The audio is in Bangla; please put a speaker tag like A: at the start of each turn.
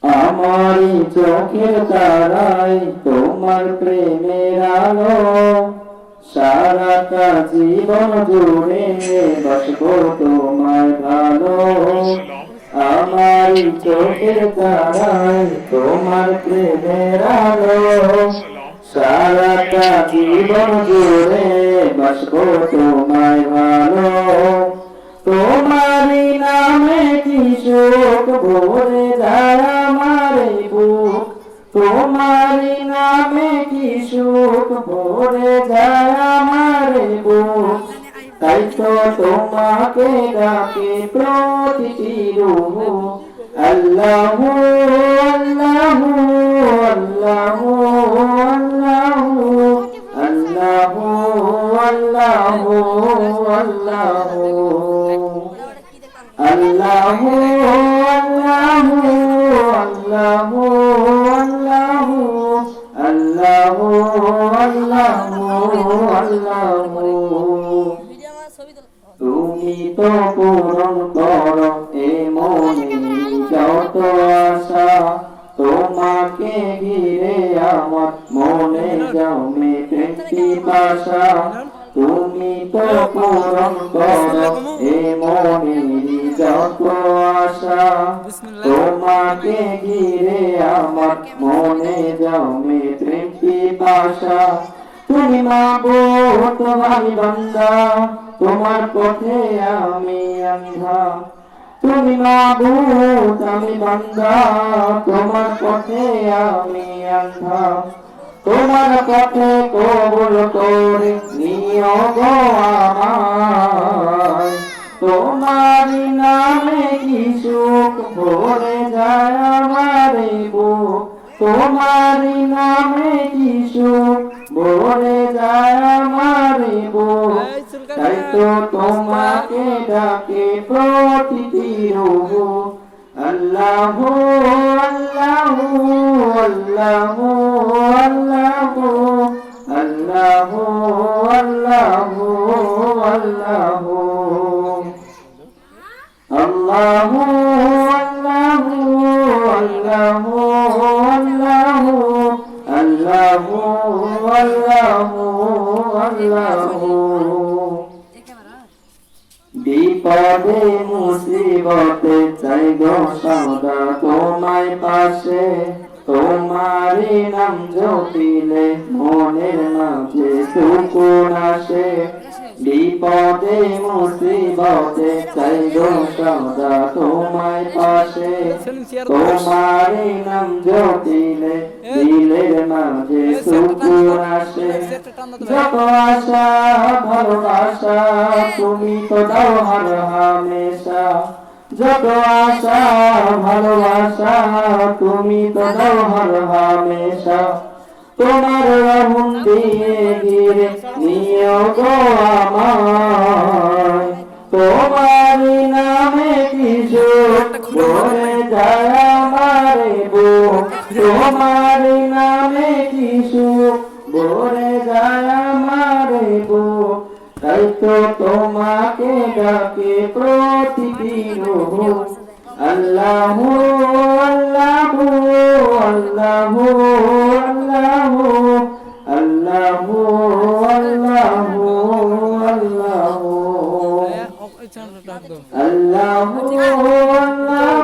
A: আমারই চোখের তারায় তোমার প্রেমের আলো, সারাটা জীবন জুড়ে বাসবো তোমায় ভালো। আমারই চোখের তারায় তোমার প্রেমের আলো, সারাটা জীবন জুড়ে বাসবো তোমায় ভালো। তোমারই নামে কি সুখ ভরে যায় আমার বুক, তোমারই নামে কি সুখ ভরে যায় আমার বুক। তাই তো তোমাকে ডাকে প্রতিটি রূহ, আল্লাহু আল্লাহু আল্লাহু আল্লাহু আল্লাহু আল্লাহু আল্লাহু আল্লাহু আল্লাহু আল্লাহু আল্লাহু আল্লাহু আল্লাহু। তুমি তো পূরণ করো এ মনে যত আশা, তোমাকে ঘিরে আমার মনে জমে প্রেম পিপাসা। তুমি তো পূরণ করো এ মনে যত আশা, তোমাকে ঘিরে আমার মনে জমে প্রেম পিপাসা। তুমি মাবুদ আমি বান্দা, তোমার পথে আমি অন্ধা। তুমি মাবুদ আমি বান্দা, তোমার পথে আমি অন্ধা। তোমার পথে কবুল করে নিও গো আমায়, তোমার নামে কি সুখ ভরে যায় আমার বুক, তোমার নামে কি সুখ ভরে যায় আমার বুক। তাই তো তোমাকে ডাকে প্রতিটি রূহ, আল্লাহু আল্লাহু আল্লাহু আল্লাহু আল্লাহু আল্লাহু আল্লাহু আল্লাহু আল্লাহু আল্লাহু আল্লাহু আল্লাহু আল্লাহু আল্লাহু। বিপদে মুসিবতে চাই গো সদা তোমায় পাশে, তোমারই নাম জপিলে মনের মাঝে সুকুন আসে। বিপদে মুসিবতে চাই গো সদা তোমায় পাশে, তোমারই নাম জপিলে দিলের মাঝে সুকুন আসে। যত আশা ভালোবাসা তুমি তো দাও হর হামেশা, যত আশা ভালোবাসা তুমি তো দাও হর হামেশা। তোমার রহম দিয়ে ঘিরে নিও গো আমায়, তোমার নামে কি সুখ ভরে যায় আমার বুক, তোমার নামে কি সুখ ভরে যায় আমার বুক। তাই তো তোমাকে ডাকে প্রতিটি রূহ, আল্লাহু আল্লাহু আল্লাহু আল্লাহু আল্লাহু আল্লাহু আল্লাহু আল্লাহু আল্লাহু